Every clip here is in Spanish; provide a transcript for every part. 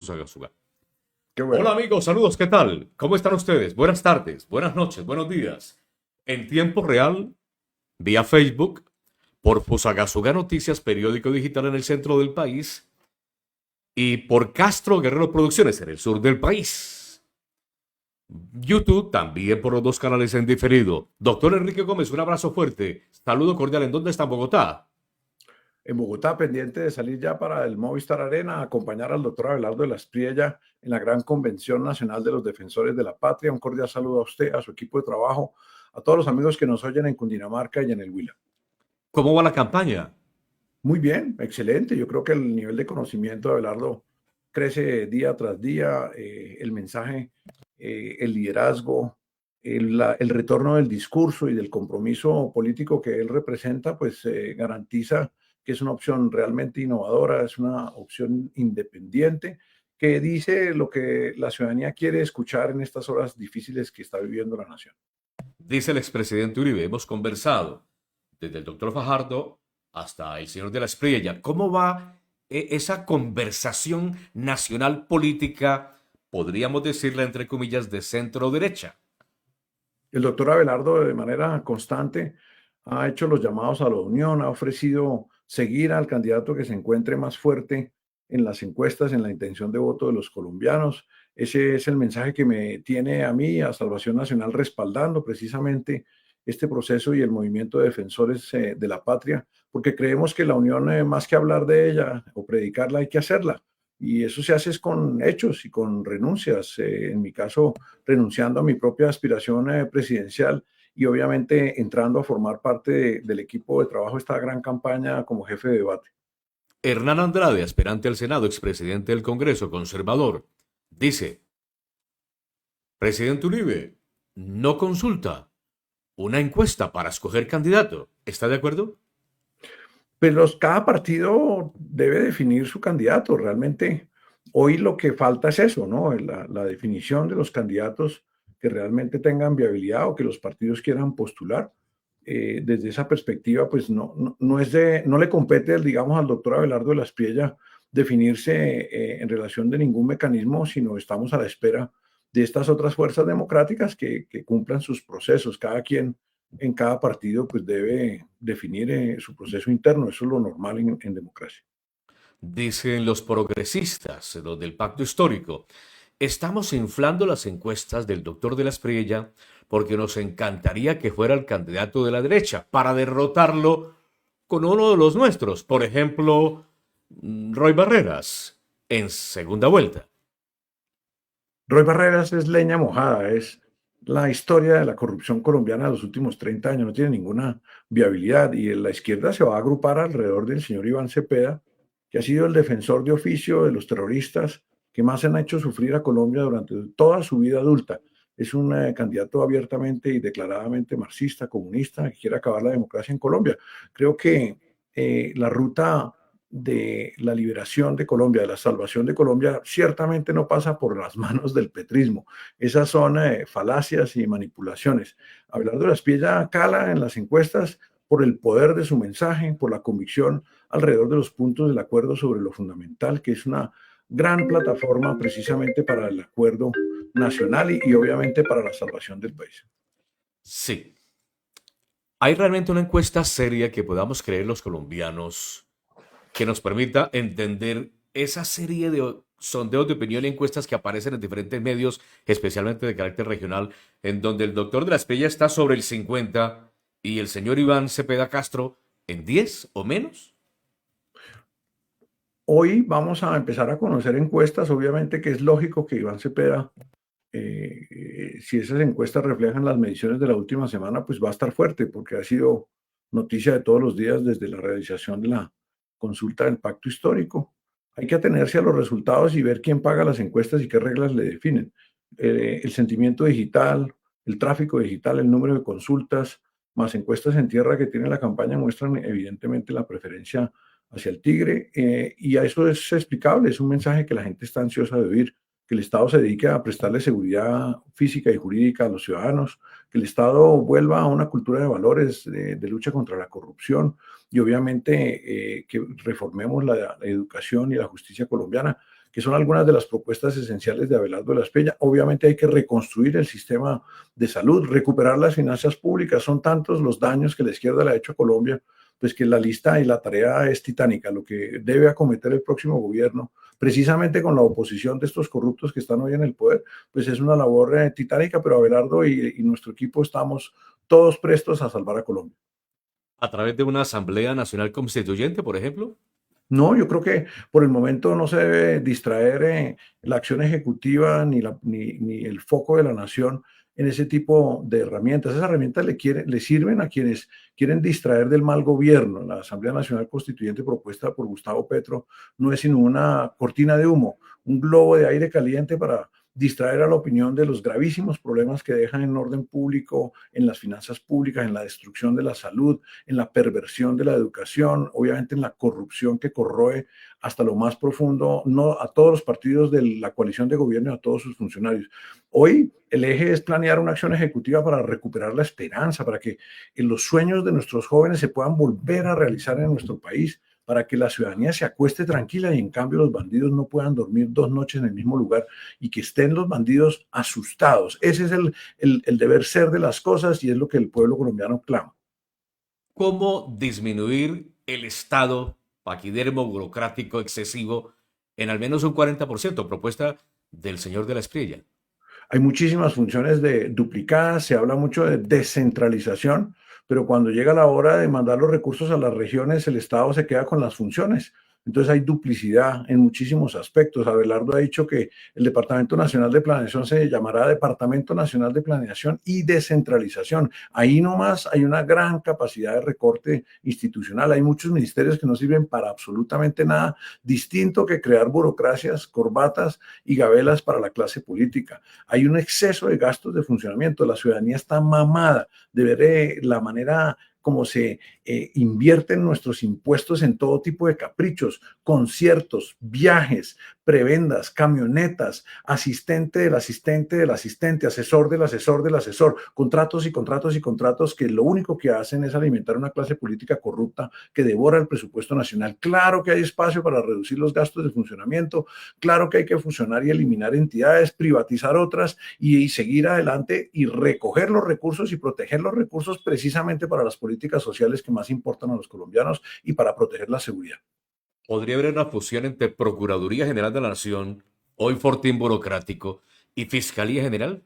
Sagasuga. Qué Hola bueno. amigos, saludos, ¿qué tal? ¿Cómo están ustedes? Buenas tardes, buenas noches, buenos días. En tiempo real, vía Facebook, por Fusagasuga Noticias, periódico digital en el centro del país, y por Castro Guerrero Producciones en el sur del país. YouTube también por los dos canales en diferido. Doctor Enrique Gómez, un abrazo fuerte. Saludo cordial. ¿En dónde está en Bogotá? En Bogotá, pendiente de salir ya para el Movistar Arena, a acompañar al doctor Abelardo de la Espriella en la gran Convención Nacional de los Defensores de la Patria. Un cordial saludo a usted, a su equipo de trabajo, a todos los amigos que nos oyen en Cundinamarca y en el Huila. ¿Cómo va la campaña? Muy bien, excelente. Yo creo que el nivel de conocimiento de Abelardo crece día tras día. El mensaje, el liderazgo, el retorno del discurso y del compromiso político que él representa, pues garantiza que es una opción realmente innovadora, es una opción independiente que dice lo que la ciudadanía quiere escuchar en estas horas difíciles que está viviendo la nación. Dice el expresidente Uribe, hemos conversado desde el doctor Fajardo hasta el señor de la Espriella. ¿Cómo va esa conversación nacional política, podríamos decirla entre comillas, de centro derecha? El doctor Abelardo de manera constante ha hecho los llamados a la unión, ha ofrecido seguir al candidato que se encuentre más fuerte en las encuestas, en la intención de voto de los colombianos. Ese es el mensaje que me tiene a mí, a Salvación Nacional, respaldando precisamente este proceso y el movimiento de defensores de la patria, porque creemos que la unión, más que hablar de ella o predicarla, hay que hacerla. Y eso se hace es con hechos y con renuncias. En mi caso, renunciando a mi propia aspiración presidencial y obviamente entrando a formar parte del equipo de trabajo de esta gran campaña como jefe de debate. Hernán Andrade, aspirante al Senado, expresidente del Congreso, conservador, dice, presidente Uribe, no consulta una encuesta para escoger candidato. ¿Está de acuerdo? Pues cada partido debe definir su candidato. Realmente hoy lo que falta es eso, ¿no? La definición de los candidatos que realmente tengan viabilidad o que los partidos quieran postular. Desde esa perspectiva, pues no le compete, digamos, al doctor Abelardo de la Espriella definirse en relación de ningún mecanismo, sino estamos a la espera de estas otras fuerzas democráticas que cumplan sus procesos. Cada quien en cada partido pues debe definir su proceso interno. Eso es lo normal en democracia. Dicen los progresistas, los del pacto histórico. Estamos inflando las encuestas del doctor de la Espriella porque nos encantaría que fuera el candidato de la derecha para derrotarlo con uno de los nuestros, por ejemplo, Roy Barreras, en segunda vuelta. Roy Barreras es leña mojada, es la historia de la corrupción colombiana de los últimos 30 años, no tiene ninguna viabilidad y la izquierda se va a agrupar alrededor del señor Iván Cepeda, que ha sido el defensor de oficio de los terroristas que más han hecho sufrir a Colombia durante toda su vida adulta. Es un candidato abiertamente y declaradamente marxista, comunista, que quiere acabar la democracia en Colombia. Creo que la ruta de la liberación de Colombia, de la salvación de Colombia, ciertamente no pasa por las manos del petrismo. Esas son falacias y manipulaciones. Abelardo de la Espriella cala en las encuestas por el poder de su mensaje, por la convicción alrededor de los puntos del acuerdo sobre lo fundamental, que es una gran plataforma precisamente para el acuerdo nacional y obviamente para la salvación del país. Sí, ¿hay realmente una encuesta seria que podamos creer los colombianos que nos permita entender esa serie de sondeos de opinión y encuestas que aparecen en diferentes medios, especialmente de carácter regional, en donde el doctor de la Espriella está sobre el 50 y el señor Iván Cepeda Castro en 10 o menos? Hoy vamos a empezar a conocer encuestas, obviamente que es lógico que Iván Cepeda si esas encuestas reflejan las mediciones de la última semana, pues va a estar fuerte, porque ha sido noticia de todos los días desde la realización de la consulta del pacto histórico. Hay que atenerse a los resultados y ver quién paga las encuestas y qué reglas le definen. El sentimiento digital, el tráfico digital, el número de consultas, más encuestas en tierra que tiene la campaña muestran evidentemente la preferencia hacia el tigre y a eso es explicable, es un mensaje que la gente está ansiosa de oír, que el Estado se dedique a prestarle seguridad física y jurídica a los ciudadanos, que el Estado vuelva a una cultura de valores, de lucha contra la corrupción y obviamente que reformemos la educación y la justicia colombiana, que son algunas de las propuestas esenciales de Abelardo de la Espriella. Obviamente hay que reconstruir el sistema de salud, recuperar las finanzas públicas. Son tantos los daños que la izquierda le ha hecho a Colombia, pues que la lista y la tarea es titánica. Lo que debe acometer el próximo gobierno, precisamente con la oposición de estos corruptos que están hoy en el poder, pues es una labor titánica, pero Abelardo y nuestro equipo estamos todos prestos a salvar a Colombia. A través de una Asamblea Nacional Constituyente, por ejemplo. No, yo creo que por el momento no se debe distraer la acción ejecutiva ni el foco de la nación en ese tipo de herramientas. Esas herramientas le sirven a quienes quieren distraer del mal gobierno. La Asamblea Nacional Constituyente propuesta por Gustavo Petro no es sino una cortina de humo, un globo de aire caliente para distraer a la opinión de los gravísimos problemas que dejan en orden público, en las finanzas públicas, en la destrucción de la salud, en la perversión de la educación, obviamente en la corrupción que corroe hasta lo más profundo, no a todos los partidos de la coalición de gobierno y a todos sus funcionarios. Hoy el eje es planear una acción ejecutiva para recuperar la esperanza, para que los sueños de nuestros jóvenes se puedan volver a realizar en nuestro país, para que la ciudadanía se acueste tranquila y en cambio los bandidos no puedan dormir 2 noches en el mismo lugar y que estén los bandidos asustados. Ese es el deber ser de las cosas y es lo que el pueblo colombiano clama. ¿Cómo disminuir el Estado paquidermo burocrático excesivo en al menos un 40%? Propuesta del señor de la Espriella. Hay muchísimas funciones duplicadas, se habla mucho de descentralización, pero cuando llega la hora de mandar los recursos a las regiones, el Estado se queda con las funciones. Entonces hay duplicidad en muchísimos aspectos. Abelardo ha dicho que el Departamento Nacional de Planeación se llamará Departamento Nacional de Planeación y Descentralización. Ahí nomás hay una gran capacidad de recorte institucional. Hay muchos ministerios que no sirven para absolutamente nada, distinto que crear burocracias, corbatas y gabelas para la clase política. Hay un exceso de gastos de funcionamiento. La ciudadanía está mamada de ver la manera como se invierten nuestros impuestos en todo tipo de caprichos, conciertos, viajes, prebendas, camionetas, asistente del asistente del asistente, asesor del asesor del asesor, contratos y contratos y contratos que lo único que hacen es alimentar una clase política corrupta que devora el presupuesto nacional. Claro que hay espacio para reducir los gastos de funcionamiento, claro que hay que fusionar y eliminar entidades, privatizar otras y seguir adelante y recoger los recursos y proteger los recursos precisamente para las políticas sociales que más importan a los colombianos y para proteger la seguridad. Podría haber una fusión entre Procuraduría General de la Nación, hoy Fortín Burocrático, y Fiscalía General.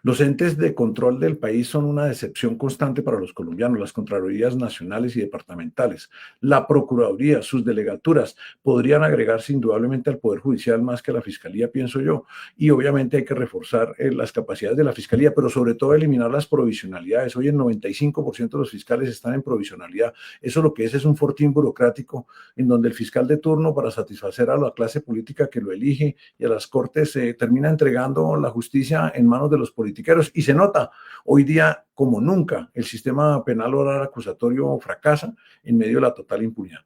Los entes de control del país son una decepción constante para los colombianos, las Contralorías nacionales y departamentales. La Procuraduría, sus delegaturas, podrían agregarse indudablemente al Poder Judicial más que a la Fiscalía, pienso yo. Y obviamente hay que reforzar las capacidades de la Fiscalía, pero sobre todo eliminar las provisionalidades. Hoy el 95% de los fiscales están en provisionalidad. Eso lo que es un fortín burocrático en donde el fiscal de turno, para satisfacer a la clase política que lo elige y a las cortes, termina entregando la justicia en manos de los politiqueros y se nota hoy día como nunca el sistema penal oral acusatorio fracasa en medio de la total impunidad.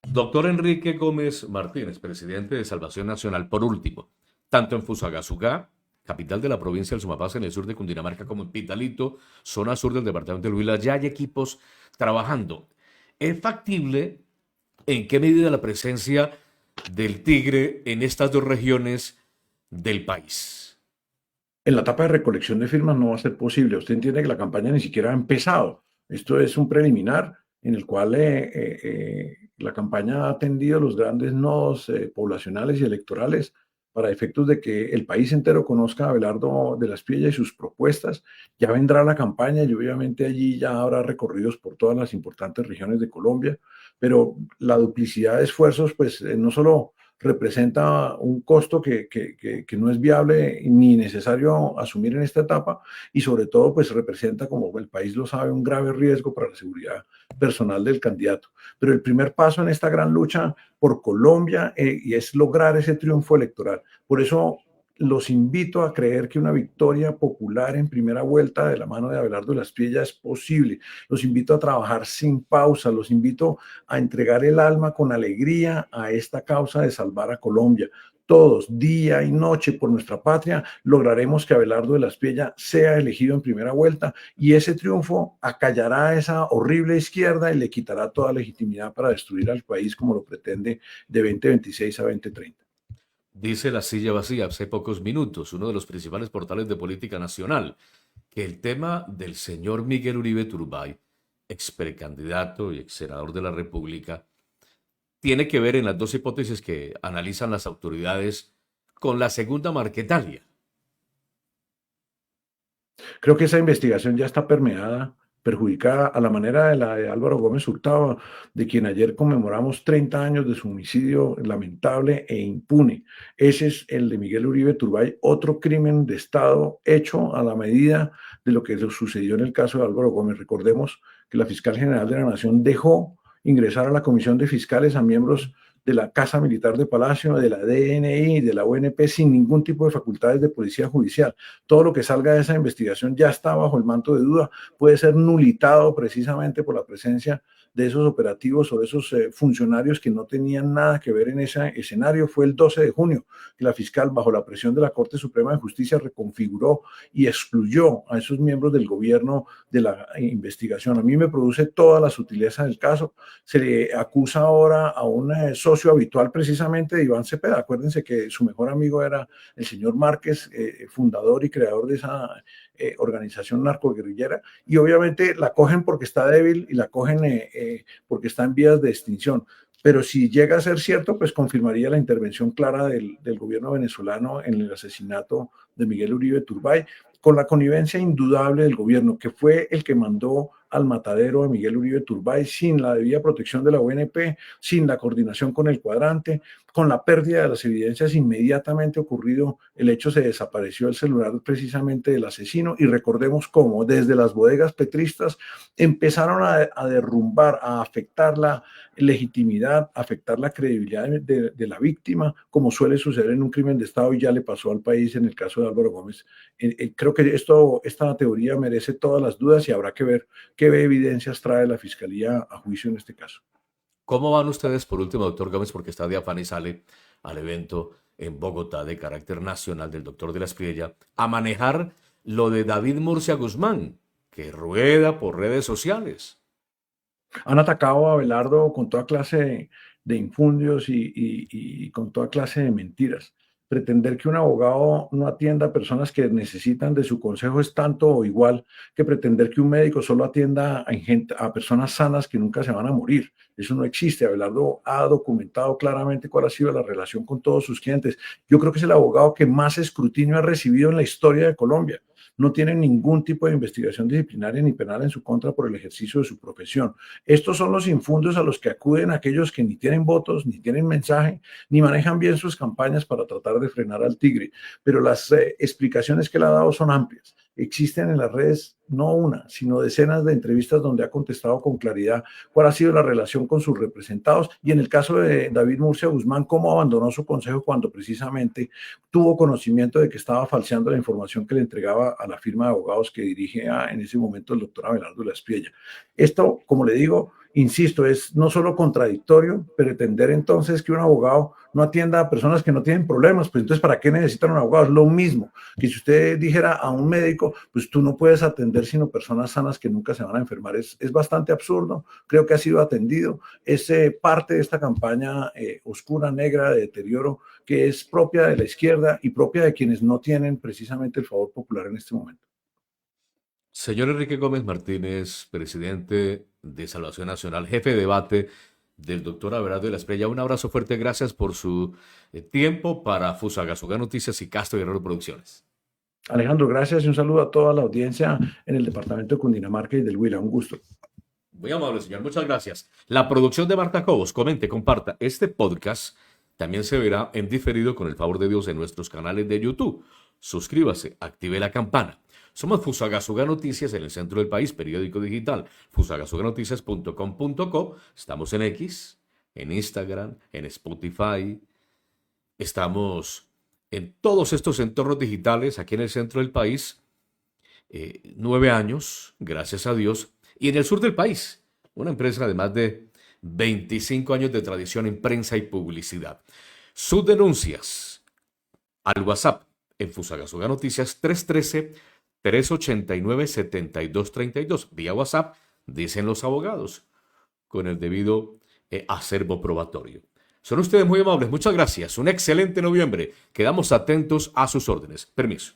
Doctor Enrique Gómez Martínez, presidente de Salvación Nacional, por último, tanto en Fusagasugá, capital de la provincia del Sumapaz en el sur de Cundinamarca, como en Pitalito, zona sur del departamento del Huila, ya hay equipos trabajando. ¿Es factible en qué medida la presencia del Tigre en estas dos regiones del país? En la etapa de recolección de firmas no va a ser posible. Usted entiende que la campaña ni siquiera ha empezado. Esto es un preliminar en el cual la campaña ha atendido los grandes nodos poblacionales y electorales para efectos de que el país entero conozca a Abelardo de la Espriella y sus propuestas. Ya vendrá la campaña y obviamente allí ya habrá recorridos por todas las importantes regiones de Colombia, pero la duplicidad de esfuerzos pues no solo representa un costo que no es viable ni necesario asumir en esta etapa y sobre todo pues representa, como el país lo sabe, un grave riesgo para la seguridad personal del candidato. Pero el primer paso en esta gran lucha por Colombia y es lograr ese triunfo electoral. Por eso los invito a creer que una victoria popular en primera vuelta de la mano de Abelardo de la Espriella es posible. Los invito a trabajar sin pausa, los invito a entregar el alma con alegría a esta causa de salvar a Colombia. todos, día y noche por nuestra patria, lograremos que Abelardo de la Espriella sea elegido en primera vuelta y ese triunfo acallará a esa horrible izquierda y le quitará toda legitimidad para destruir al país como lo pretende de 2026 a 2030. Dice La Silla Vacía hace pocos minutos, uno de los principales portales de política nacional, que el tema del señor Miguel Uribe Turbay, ex precandidato y ex senador de la República, tiene que ver en las dos hipótesis que analizan las autoridades con la segunda Marquetalia. Creo que esa investigación ya está permeada, perjudicada a la manera de la de Álvaro Gómez Hurtado, de quien ayer conmemoramos 30 años de su homicidio lamentable e impune. Ese es el de Miguel Uribe Turbay, otro crimen de Estado hecho a la medida de lo que sucedió en el caso de Álvaro Gómez. Recordemos que la fiscal general de la Nación dejó ingresar a la comisión de fiscales a miembros de la Casa Militar de Palacio, de la DNI, de la UNP, sin ningún tipo de facultades de policía judicial. Todo lo que salga de esa investigación ya está bajo el manto de duda, puede ser nulitado precisamente por la presencia de esos operativos o de esos funcionarios que no tenían nada que ver en ese escenario. Fue el 12 de junio que la fiscal, bajo la presión de la Corte Suprema de Justicia, reconfiguró y excluyó a esos miembros del gobierno de la investigación. A mí me produce toda la sutileza del caso. Se le acusa ahora a un socio habitual precisamente de Iván Cepeda. Acuérdense que su mejor amigo era el señor Márquez, fundador y creador de esa organización narcoguerrillera, y obviamente la cogen porque está débil y la cogen porque está en vías de extinción. Pero si llega a ser cierto, pues confirmaría la intervención clara del gobierno venezolano en el asesinato de Miguel Uribe Turbay, con la connivencia indudable del gobierno, que fue el que mandó al matadero de Miguel Uribe Turbay sin la debida protección de la UNP, sin la coordinación con el cuadrante, con la pérdida de las evidencias inmediatamente ocurrido el hecho, se desapareció el celular precisamente del asesino, y recordemos cómo desde las bodegas petristas empezaron a derrumbar, a afectar la legitimidad, afectar la credibilidad de la víctima, como suele suceder en un crimen de Estado y ya le pasó al país en el caso de Álvaro Gómez. Creo que esta teoría merece todas las dudas y habrá que ver qué evidencias trae la Fiscalía a juicio en este caso. ¿Cómo van ustedes, por último, doctor Gómez, porque está de afán y sale al evento en Bogotá de carácter nacional del doctor de la Espriella, a manejar lo de David Murcia Guzmán, que rueda por redes sociales? Han atacado a Abelardo con toda clase de infundios y con toda clase de mentiras. Pretender que un abogado no atienda a personas que necesitan de su consejo es tanto o igual que pretender que un médico solo atienda a personas sanas que nunca se van a morir. Eso no existe. Abelardo ha documentado claramente cuál ha sido la relación con todos sus clientes. Yo creo que es el abogado que más escrutinio ha recibido en la historia de Colombia. No tiene ningún tipo de investigación disciplinaria ni penal en su contra por el ejercicio de su profesión. Estos son los infundios a los que acuden aquellos que ni tienen votos, ni tienen mensaje, ni manejan bien sus campañas para tratar de frenar al tigre. Pero las explicaciones que él ha dado son amplias. Existen en las redes no una, sino decenas de entrevistas donde ha contestado con claridad cuál ha sido la relación con sus representados, y en el caso de David Murcia Guzmán, cómo abandonó su consejo cuando precisamente tuvo conocimiento de que estaba falseando la información que le entregaba a la firma de abogados que dirige en ese momento el doctor Abelardo de la Espriella. Esto, como le digo, insisto, es no solo contradictorio pretender entonces que un abogado no atienda a personas que no tienen problemas, pues entonces ¿para qué necesitan un abogado? Es lo mismo que si usted dijera a un médico, pues tú no puedes atender sino personas sanas que nunca se van a enfermar. Es bastante absurdo, creo que ha sido atendido, es parte de esta campaña oscura, negra, de deterioro, que es propia de la izquierda y propia de quienes no tienen precisamente el favor popular en este momento. Señor Enrique Gómez Martínez, presidente de Salvación Nacional, jefe de debate del doctor Abelardo de la Espriella, un abrazo fuerte, gracias por su tiempo para Fusagasugá Noticias y Castro Guerrero Producciones. Alejandro, gracias y un saludo a toda la audiencia en el departamento de Cundinamarca y del Huila. Un gusto. Muy amable, señor, muchas gracias. La producción de Marta Cobos, comente, comparta. Este podcast también se verá en diferido con el favor de Dios en nuestros canales de YouTube. Suscríbase, active la campana. Somos Fusagasugá Noticias en el centro del país, periódico digital, fusagasuganoticias.com.co. Estamos en X, en Instagram, en Spotify. Estamos en todos estos entornos digitales aquí en el centro del país. 9 años, gracias a Dios. Y en el sur del país, una empresa de más de 25 años de tradición en prensa y publicidad. Sus denuncias al WhatsApp en Fusagasugá Noticias 313-389-7232. Vía WhatsApp, dicen los abogados, con el debido acervo probatorio. Son ustedes muy amables. Muchas gracias. Un excelente noviembre. Quedamos atentos a sus órdenes. Permiso.